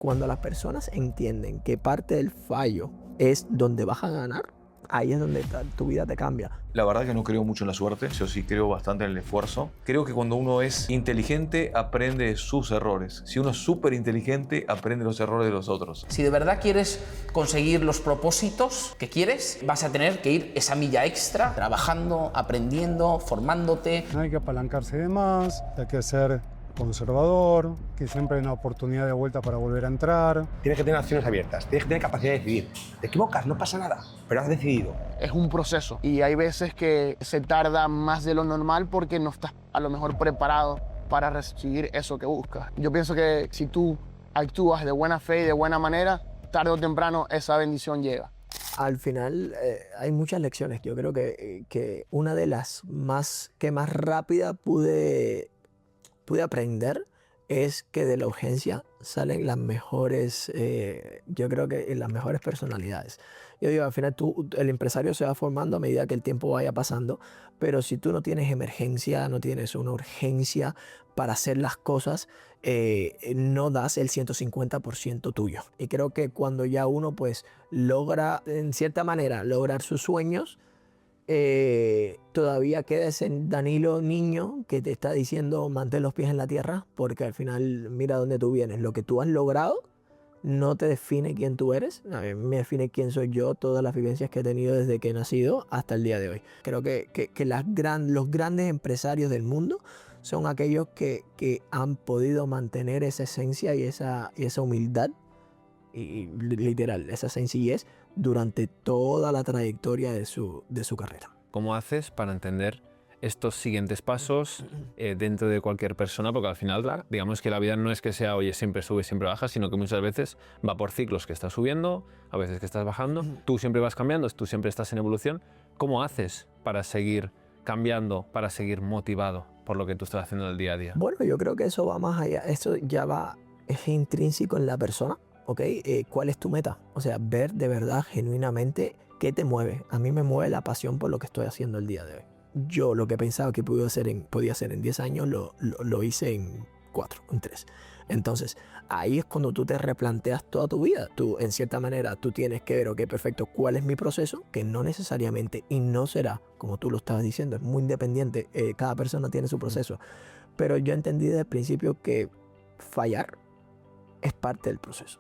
Cuando las personas entienden que parte del fallo es donde vas a ganar, ahí es donde tu vida te cambia. La verdad que no creo mucho en la suerte, yo sí creo bastante en el esfuerzo. Creo que cuando uno es inteligente, aprende de sus errores. Si uno es súper inteligente, aprende los errores de los otros. Si de verdad quieres conseguir los propósitos que quieres, vas a tener que ir esa milla extra, trabajando, aprendiendo, formándote. No hay que apalancarse de más, hay que ser conservador, que siempre hay una oportunidad de vuelta para volver a entrar. Tienes que tener acciones abiertas, tienes que tener capacidad de decidir. Te equivocas, no pasa nada, pero has decidido. Es un proceso y hay veces que se tarda más de lo normal porque no estás a lo mejor preparado para recibir eso que buscas. Yo pienso que si tú actúas de buena fe y de buena manera, tarde o temprano esa bendición llega. Al final hay muchas lecciones. Yo creo que una de las más rápida pude aprender es que de la urgencia salen las mejores, yo creo que las mejores personalidades. Yo digo, al final el empresario se va formando a medida que el tiempo vaya pasando, pero si tú no tienes emergencia, no tienes una urgencia para hacer las cosas, no das el 150% tuyo. Y creo que cuando ya uno pues logra, en cierta manera, lograr sus sueños, todavía queda ese Danilo niño que te está diciendo mantén los pies en la tierra, porque al final mira dónde tú vienes. Lo que tú has logrado no te define quién tú eres. A mí me define quién soy yo, todas las vivencias que he tenido desde que he nacido hasta el día de hoy. Creo que los grandes empresarios del mundo son aquellos que han podido mantener esa esencia y esa humildad y literal, esa sencillez durante toda la trayectoria de su carrera. ¿Cómo haces para entender estos siguientes pasos dentro de cualquier persona? Porque al final, digamos que la vida no es que sea, oye, siempre sube, siempre baja, sino que muchas veces va por ciclos, que estás subiendo, a veces que estás bajando, tú siempre vas cambiando, tú siempre estás en evolución. ¿Cómo haces para seguir cambiando, para seguir motivado por lo que tú estás haciendo en el día a día? Bueno, yo creo que eso va más allá, eso ya es intrínseco en la persona. ¿Ok? ¿Cuál es tu meta? O sea, ver de verdad, genuinamente, qué te mueve. A mí me mueve la pasión por lo que estoy haciendo el día de hoy. Yo lo que pensaba que podía hacer en 10 años, lo hice en 4, en 3. Entonces, ahí es cuando tú te replanteas toda tu vida. Tú, en cierta manera, tú tienes que ver, ok, perfecto, ¿cuál es mi proceso? Que no necesariamente, y no será, como tú lo estabas diciendo, es muy independiente. Cada persona tiene su proceso. Pero yo entendí desde el principio que fallar es parte del proceso.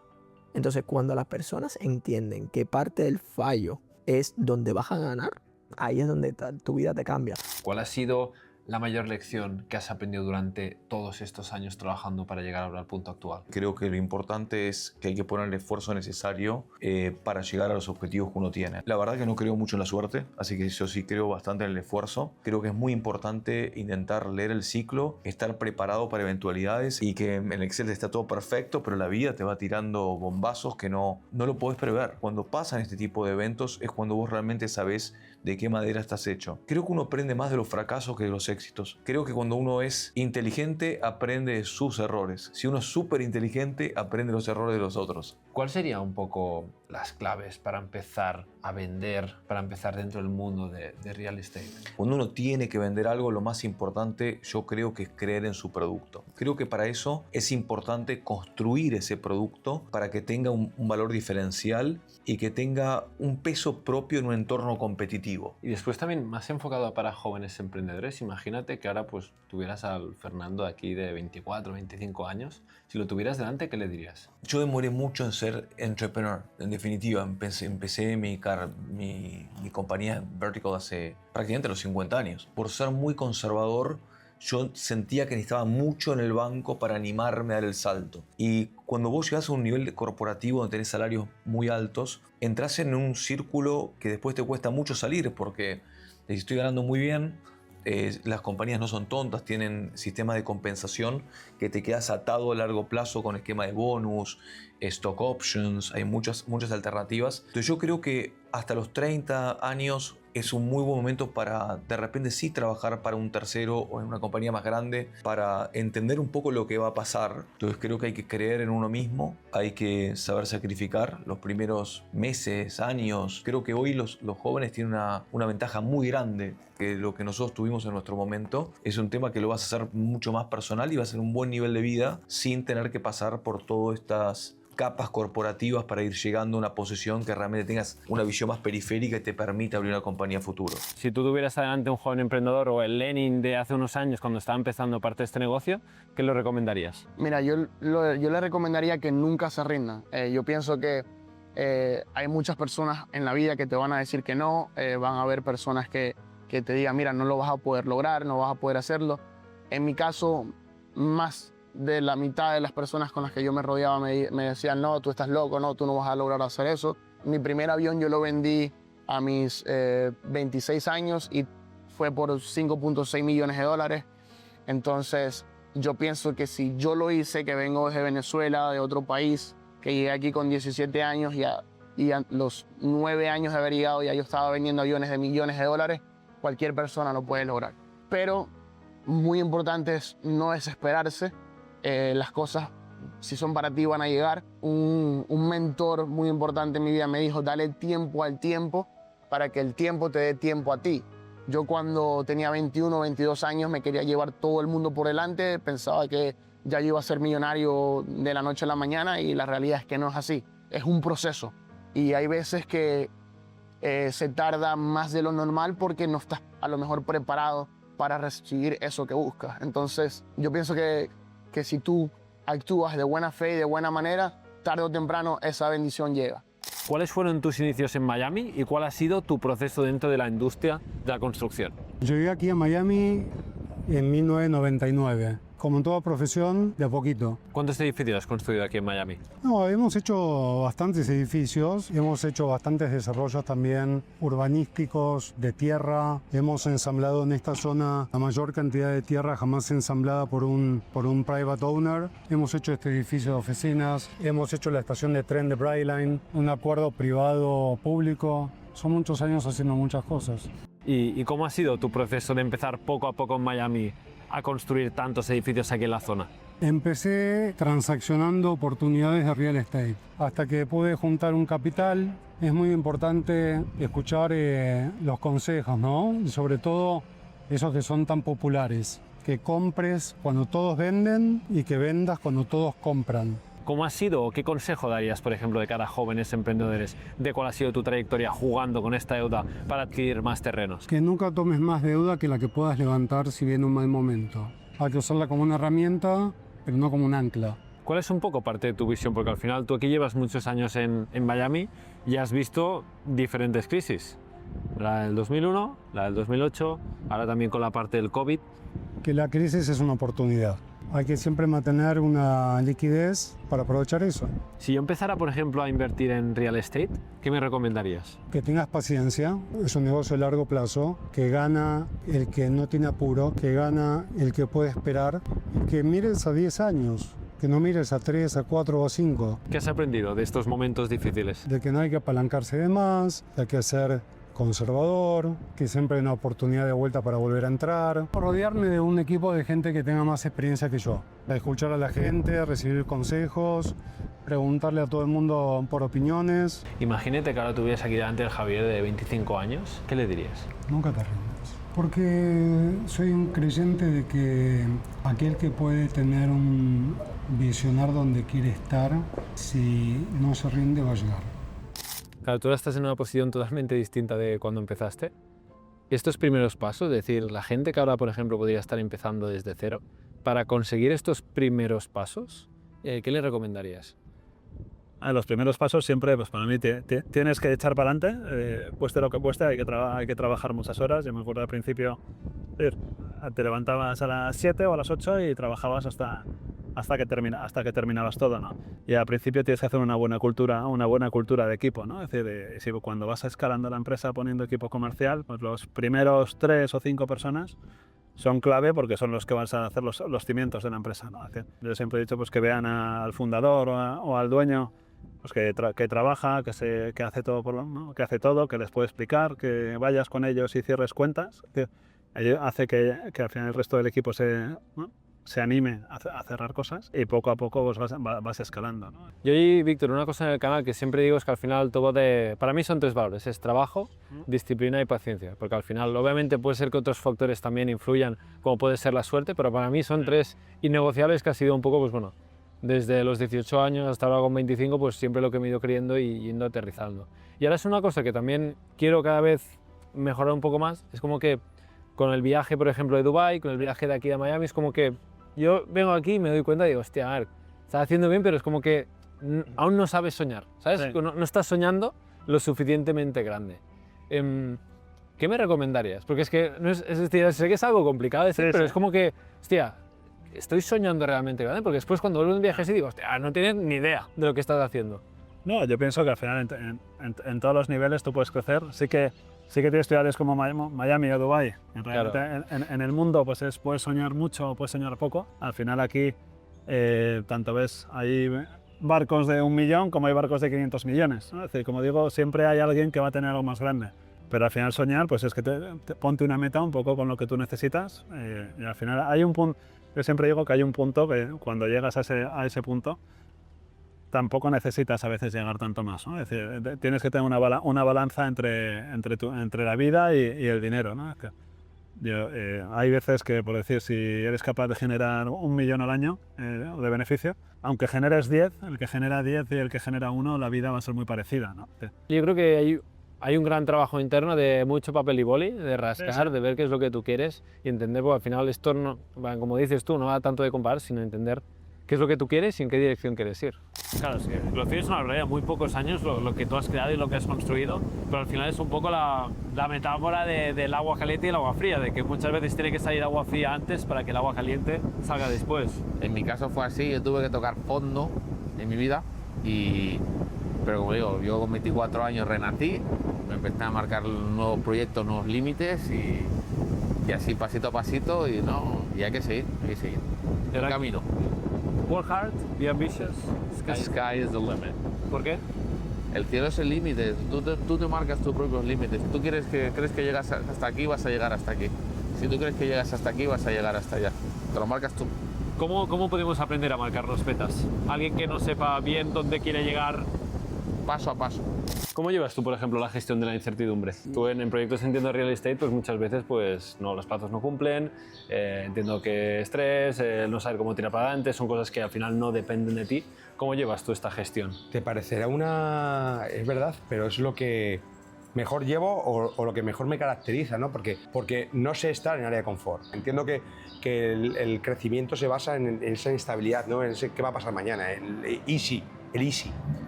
Entonces, cuando las personas entienden que parte del fallo es donde vas a ganar, ahí es donde tu vida te cambia. ¿Cuál ha sido la mayor lección que has aprendido durante todos estos años trabajando para llegar ahora al punto actual? Creo que lo importante es que hay que poner el esfuerzo necesario para llegar a los objetivos que uno tiene. La verdad que no creo mucho en la suerte, así que yo sí creo bastante en el esfuerzo. Creo que es muy importante intentar leer el ciclo, estar preparado para eventualidades y que en Excel está todo perfecto, pero la vida te va tirando bombazos que no lo podés prever. Cuando pasan este tipo de eventos es cuando vos realmente sabés de qué madera estás hecho. Creo que uno aprende más de los fracasos que de los éxitos. Creo que cuando uno es inteligente, aprende de sus errores. Si uno es súper inteligente, aprende los errores de los otros. ¿Cuál sería un poco las claves para empezar a vender, para empezar dentro del mundo de real estate? Cuando uno tiene que vender algo, lo más importante yo creo que es creer en su producto. Creo que para eso es importante construir ese producto para que tenga un valor diferencial y que tenga un peso propio en un entorno competitivo. Y después también más enfocado para jóvenes emprendedores. Imagínate que ahora pues tuvieras al Fernando aquí de 24, 25 años. Si lo tuvieras delante, ¿qué le dirías? Yo demoré mucho en ser entrepreneur. En definitiva, empecé mi compañía Vertical hace prácticamente los 50 años. Por ser muy conservador, yo sentía que necesitaba mucho en el banco para animarme a dar el salto. Y cuando vos llegás a un nivel corporativo donde tenés salarios muy altos, entras en un círculo que después te cuesta mucho salir porque si estoy ganando muy bien, las compañías no son tontas, tienen sistemas de compensación que te quedas atado a largo plazo con esquema de bonus, stock options, hay muchas alternativas. Entonces yo creo que hasta los 30 años es un muy buen momento para de repente sí trabajar para un tercero o en una compañía más grande para entender un poco lo que va a pasar. Entonces creo que hay que creer en uno mismo, hay que saber sacrificar los primeros meses, años. Creo que hoy los jóvenes tienen una ventaja muy grande que lo que nosotros tuvimos en nuestro momento. Es un tema que lo vas a hacer mucho más personal y va a ser un buen nivel de vida sin tener que pasar por todas estas capas corporativas para ir llegando a una posición que realmente tengas una visión más periférica y te permita abrir una compañía a futuro. Si tú tuvieras adelante un joven emprendedor o el Lenin de hace unos años cuando estaba empezando parte de este negocio, ¿qué le recomendarías? Mira, yo le recomendaría que nunca se rindan. Yo pienso que hay muchas personas en la vida que te van a decir que no, van a haber personas que te digan, mira, no lo vas a poder lograr, no vas a poder hacerlo. En mi caso, más de la mitad de las personas con las que yo me rodeaba me decían, no, tú estás loco, no, tú no vas a lograr hacer eso. Mi primer avión yo lo vendí a mis 26 años y fue por 5.6 millones de dólares. Entonces, yo pienso que si yo lo hice, que vengo desde Venezuela, de otro país, que llegué aquí con 17 años y a los 9 años de haber llegado ya yo estaba vendiendo aviones de millones de dólares, cualquier persona lo puede lograr. Pero muy importante es no desesperarse. Las cosas, si son para ti, van a llegar. Un mentor muy importante en mi vida me dijo, dale tiempo al tiempo para que el tiempo te dé tiempo a ti. Yo cuando tenía 21 22 años me quería llevar todo el mundo por delante, pensaba que ya yo iba a ser millonario de la noche a la mañana y la realidad es que no es así. Es un proceso y hay veces que se tarda más de lo normal porque no estás a lo mejor preparado para recibir eso que buscas. Entonces yo pienso que si tú actúas de buena fe y de buena manera, tarde o temprano esa bendición llega. ¿Cuáles fueron tus inicios en Miami y cuál ha sido tu proceso dentro de la industria de la construcción? Llegué aquí a Miami en 1999. Como en toda profesión, de a poquito. ¿Cuántos edificios has construido aquí en Miami? No, hemos hecho bastantes edificios, hemos hecho bastantes desarrollos también urbanísticos, de tierra. Hemos ensamblado en esta zona la mayor cantidad de tierra jamás ensamblada por un private owner. Hemos hecho este edificio de oficinas, hemos hecho la estación de tren de Brightline, un acuerdo privado-público. Son muchos años haciendo muchas cosas. ¿Y cómo ha sido tu proceso de empezar poco a poco en Miami a construir tantos edificios aquí en la zona? Empecé transaccionando oportunidades de real estate hasta que pude juntar un capital. Es muy importante escuchar los consejos, ¿no? Y sobre todo esos que son tan populares. Que compres cuando todos venden y que vendas cuando todos compran. ¿Cómo ha sido o qué consejo darías, por ejemplo, de cara a jóvenes emprendedores? ¿De cuál ha sido tu trayectoria jugando con esta deuda para adquirir más terrenos? Que nunca tomes más deuda que la que puedas levantar si viene un mal momento. Hay que usarla como una herramienta, pero no como un ancla. ¿Cuál es un poco parte de tu visión? Porque al final tú aquí llevas muchos años en Miami y has visto diferentes crisis. La del 2001, la del 2008, ahora también con la parte del COVID. Que la crisis es una oportunidad. Hay que siempre mantener una liquidez para aprovechar eso. Si yo empezara, por ejemplo, a invertir en real estate, ¿qué me recomendarías? Que tengas paciencia, es un negocio de largo plazo, que gana el que no tiene apuro, que gana el que puede esperar, que mires a 10 años, que no mires a 3, a 4 o a 5. ¿Qué has aprendido de estos momentos difíciles? De que no hay que apalancarse de más, hay que ser conservador, que siempre hay una oportunidad de vuelta para volver a entrar. Rodearme de un equipo de gente que tenga más experiencia que yo. De escuchar a la gente, recibir consejos, preguntarle a todo el mundo por opiniones. Imagínate que ahora tuvieras aquí delante el Javier de 25 años. ¿Qué le dirías? Nunca te rindas. Porque soy un creyente de que aquel que puede tener un visionar donde quiere estar, si no se rinde va a llegar. Claro, tú ahora estás en una posición totalmente distinta de cuando empezaste. Estos primeros pasos, es decir, la gente que ahora, por ejemplo, podría estar empezando desde cero, para conseguir estos primeros pasos, ¿qué le recomendarías? Los primeros pasos siempre, pues para mí, tienes que echar para adelante, cueste lo que cueste, hay que trabajar muchas horas. Yo me acuerdo al principio, te levantabas a las 7 o a las 8 y trabajabas hasta que terminabas todo, ¿no? Y al principio tienes que hacer una buena cultura de equipo, ¿no? Es decir, si cuando vas escalando la empresa poniendo equipo comercial, pues los primeros 3 o 5 personas son clave porque son los que van a hacer los cimientos de la empresa, ¿no? Es decir, yo siempre he dicho pues, que vean al fundador o al dueño pues que trabaja, que hace todo, ¿no? Que hace todo, que les puede explicar, que vayas con ellos y cierres cuentas. Es decir, hace que al final el resto del equipo se anime a cerrar cosas y poco a poco pues vas escalando, ¿no? Yo y Víctor, una cosa en el canal que siempre digo es que al final para mí son 3 valores, es trabajo, disciplina y paciencia, porque al final obviamente puede ser que otros factores también influyan, como puede ser la suerte, pero para mí son 3 innegociables que ha sido un poco, pues bueno, desde los 18 años hasta ahora con 25, pues siempre lo que me he ido creyendo y yendo aterrizando. Y ahora es una cosa que también quiero cada vez mejorar un poco más, es como que con el viaje, por ejemplo, de Dubái, con el viaje de aquí a Miami, es como que yo vengo aquí y me doy cuenta y digo, hostia, a ver, estás haciendo bien, pero es como que aún no sabes soñar, ¿sabes? Sí. No estás soñando lo suficientemente grande. ¿Qué me recomendarías? Porque es que, es decir, sé que es algo complicado de decir, Sí, pero sí. es como que, hostia, estoy soñando realmente grande, porque después cuando vuelvo de un viaje así digo, hostia, no tienes ni idea de lo que estás haciendo. No, yo pienso que al final en todos los niveles tú puedes crecer. Sí que tienes ciudades como Miami o Dubái. Realmente en el mundo pues puedes soñar mucho o puedes soñar poco. Al final aquí tanto ves hay barcos de 1 millón como hay barcos de 500 millones. ¿no? Es decir, como digo, siempre hay alguien que va a tener algo más grande. Pero al final soñar pues es que ponte una meta un poco con lo que tú necesitas. Y al final hay un punto, yo siempre digo que hay un punto que cuando llegas a ese punto tampoco necesitas a veces llegar tanto más, ¿no? Es decir, tienes que tener una balanza entre la vida y el dinero, ¿no? Es que hay veces que, por decir, si eres capaz de generar 1 millón al año de beneficio, aunque generes 10, el que genera 10 y el que genera 1, la vida va a ser muy parecida, ¿no? Yo creo que hay un gran trabajo interno de mucho papel y boli, de rascar, Sí, sí. de ver qué es lo que tú quieres y entender, porque al final esto, no, como dices tú, no va tanto de comparar, sino entender qué es lo que tú quieres y en qué dirección quieres ir. Claro, sí, lo cierto es una realidad, muy pocos años lo que tú has creado y lo que has construido, pero al final es un poco la metáfora del agua caliente y el agua fría, de que muchas veces tiene que salir agua fría antes para que el agua caliente salga después. En mi caso fue así, yo tuve que tocar fondo en mi vida, pero como digo, yo con 24 años renací, me empecé a marcar nuevos proyectos, nuevos límites y así pasito a pasito y hay que seguir, el camino. Work hard, be ambitious. Sky is the limit. ¿Por qué? El cielo es el límite, tú te marcas tus propios límites. Tú crees que llegas hasta aquí, vas a llegar hasta aquí. Si tú crees que llegas hasta aquí, vas a llegar hasta allá. Te lo marcas tú. ¿Cómo podemos aprender a marcarnos metas? Alguien que no sepa bien dónde quiere llegar. Paso a paso. ¿Cómo llevas tú, por ejemplo, la gestión de la incertidumbre? Tú en proyectos, entiendo, de real estate, pues muchas veces pues, no, los plazos no cumplen, entiendo que estrés, no saber cómo tirar para adelante, son cosas que al final no dependen de ti. ¿Cómo llevas tú esta gestión? Te parecerá es verdad, pero es lo que mejor llevo o lo que mejor me caracteriza, ¿no? Porque no sé estar en área de confort. Entiendo que el crecimiento se basa en esa instabilidad, ¿no? En ese qué va a pasar mañana, el easy.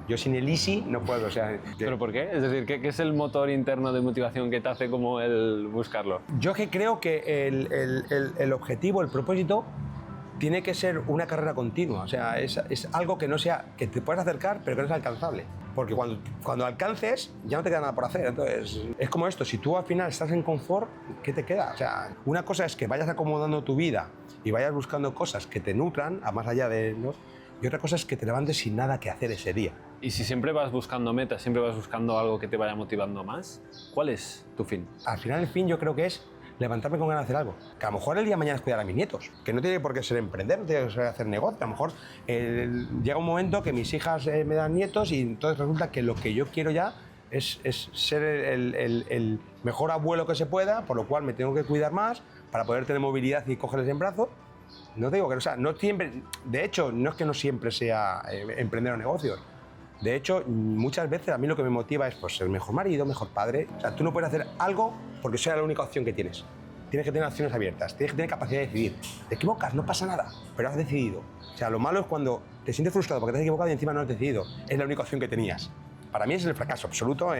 Yo sin el easy no puedo, o sea... ¿Pero por qué? Es decir, ¿qué es el motor interno de motivación que te hace como el buscarlo? Yo que creo que el objetivo, el propósito, tiene que ser una carrera continua, o sea, es algo que no sea, que te puedas acercar, pero que no es alcanzable. Porque cuando alcances, ya no te queda nada por hacer. Entonces, es como esto, si tú al final estás en confort, ¿qué te queda? O sea, una cosa es que vayas acomodando tu vida y vayas buscando cosas que te nutran, a más allá de... ¿no? Y otra cosa es que te levantes sin nada que hacer ese día. Y si siempre vas buscando metas, siempre vas buscando algo que te vaya motivando más, ¿cuál es tu fin? Al final el fin yo creo que es levantarme con ganas de hacer algo. Que a lo mejor el día de mañana es cuidar a mis nietos. Que no tiene por qué ser emprender, no tiene que ser hacer negocio. A lo mejor llega un momento que mis hijas me dan nietos y entonces resulta que lo que yo quiero ya es ser el mejor abuelo que se pueda, por lo cual me tengo que cuidar más para poder tener movilidad y cogerles en brazos. No te digo que, o sea, no siempre, de hecho, no es que no siempre sea emprender negocios. De hecho, muchas veces a mí lo que me motiva es pues, ser mejor marido, mejor padre. O sea, tú no puedes hacer algo porque sea la única opción que tienes. Tienes que tener acciones abiertas, tienes que tener capacidad de decidir. Te equivocas, no pasa nada, pero has decidido. O sea, lo malo es cuando te sientes frustrado porque te has equivocado y encima no has decidido. Es la única opción que tenías. Para mí es el fracaso absoluto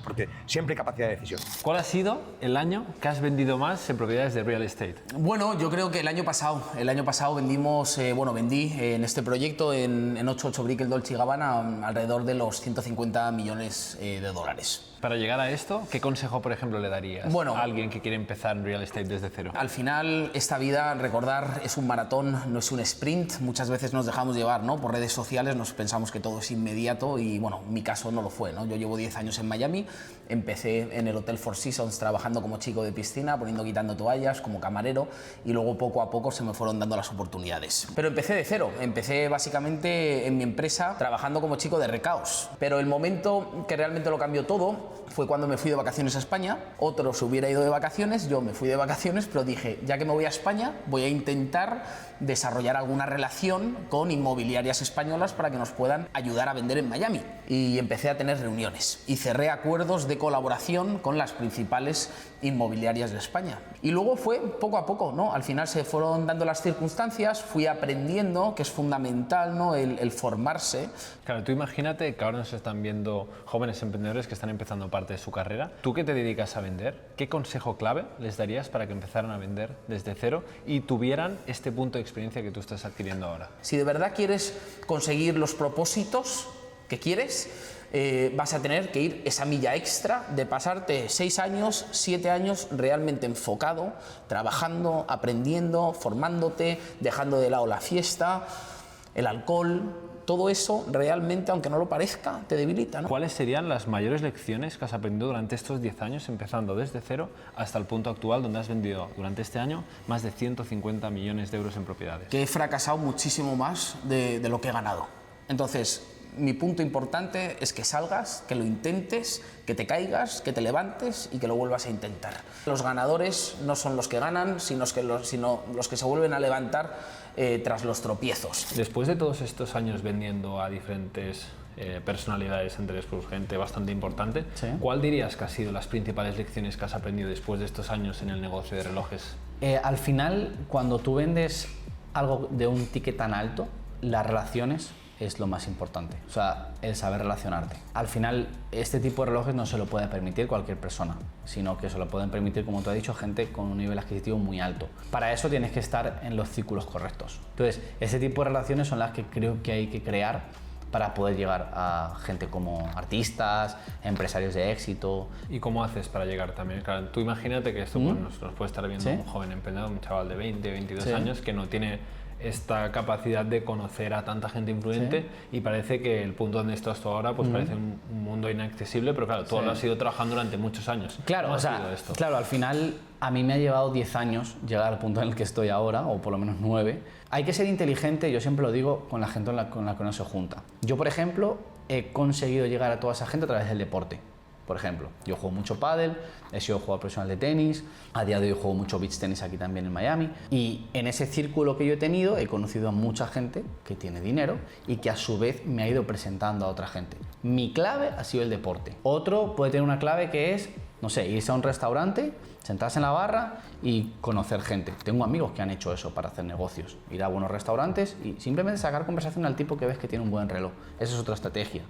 porque siempre hay capacidad de decisión. ¿Cuál ha sido el año que has vendido más en propiedades de real estate? Bueno, yo creo que el año pasado vendimos, vendí en este proyecto en 88 Brickell Dolce & Gabbana alrededor de los 150 millones de dólares. Para llegar a esto, ¿qué consejo, por ejemplo, le darías a alguien que quiere empezar en real estate desde cero? Al final, esta vida, recordar, es un maratón, no es un sprint. Muchas veces nos dejamos llevar, ¿no? Por redes sociales, nos pensamos que todo es inmediato y, bueno, en mi caso no lo fue, ¿no? Yo llevo 10 años en Miami, empecé en el Hotel Four Seasons trabajando como chico de piscina, quitando toallas, como camarero, y luego poco a poco se me fueron dando las oportunidades. Pero empecé de cero, empecé básicamente en mi empresa trabajando como chico de recaos. Pero el momento que realmente lo cambió todo fue cuando me fui de vacaciones a España. Otro se hubiera ido de vacaciones, yo me fui de vacaciones, pero dije, ya que me voy a España, voy a intentar desarrollar alguna relación con inmobiliarias españolas para que nos puedan ayudar a vender en Miami. Y empecé a tener reuniones y cerré acuerdos de colaboración con las principales inmobiliarias de España. Y luego fue poco a poco, ¿no? Al final se fueron dando las circunstancias, fui aprendiendo, que es fundamental, ¿no? El formarse. Claro, tú imagínate que ahora nos están viendo jóvenes emprendedores que están empezando parte de su carrera. ¿Tú que te dedicas a vender? ¿Qué consejo clave les darías para que empezaran a vender desde cero y tuvieran este punto de experiencia que tú estás adquiriendo ahora? Si de verdad quieres conseguir los propósitos que quieres, vas a tener que ir esa milla extra de pasarte 6 años, 7 años realmente enfocado, trabajando, aprendiendo, formándote, dejando de lado la fiesta, el alcohol. Todo eso realmente, aunque no lo parezca, te debilita, ¿no? ¿Cuáles serían las mayores lecciones que has aprendido durante estos 10 años, empezando desde cero hasta el punto actual, donde has vendido durante este año más de 150 millones de euros en propiedades? Que he fracasado muchísimo más de lo que he ganado. Entonces, mi punto importante es que salgas, que lo intentes, que te caigas, que te levantes y que lo vuelvas a intentar. Los ganadores no son los que ganan, sino los que se vuelven a levantar tras los tropiezos. Después de todos estos años vendiendo a diferentes personalidades, entre ellos pues, gente bastante importante, Sí. ¿cuál dirías que han sido las principales lecciones que has aprendido después de estos años en el negocio de relojes? Al final, cuando tú vendes algo de un ticket tan alto, las relaciones es lo más importante, o sea, el saber relacionarte. Al final, este tipo de relojes no se lo puede permitir cualquier persona, sino que se lo pueden permitir, como tú has dicho, gente con un nivel adquisitivo muy alto. Para eso tienes que estar en los círculos correctos. Entonces, ese tipo de relaciones son las que creo que hay que crear para poder llegar a gente como artistas, empresarios de éxito. ¿Y cómo haces para llegar también? Claro, tú imagínate que esto pues, nos puede estar viendo ¿Sí? un joven emprendedor, un chaval de 20, 22 Sí. años que no tiene esta capacidad de conocer a tanta gente influyente y parece que el punto donde estás tú ahora pues parece un mundo inaccesible, pero claro, tú lo has ido trabajando durante muchos años. Claro, ¿Cómo o ha sea, sido esto? claro, al final a mí me ha llevado 10 años llegar al punto en el que estoy ahora, o por lo menos 9. Hay que ser inteligente, yo siempre lo digo, con la gente con la que uno se junta. Yo, por ejemplo, he conseguido llegar a toda esa gente a través del deporte. Por ejemplo, yo juego mucho pádel, he sido jugador profesional de tenis, a día de hoy juego mucho beach tenis aquí también en Miami, y en ese círculo que yo he tenido he conocido a mucha gente que tiene dinero y que a su vez me ha ido presentando a otra gente. Mi clave ha sido el deporte. Otro puede tener una clave que es, no sé, irse a un restaurante, sentarse en la barra y conocer gente. Tengo amigos que han hecho eso para hacer negocios, ir a buenos restaurantes y simplemente sacar conversación al tipo que ves que tiene un buen reloj. Esa es otra estrategia.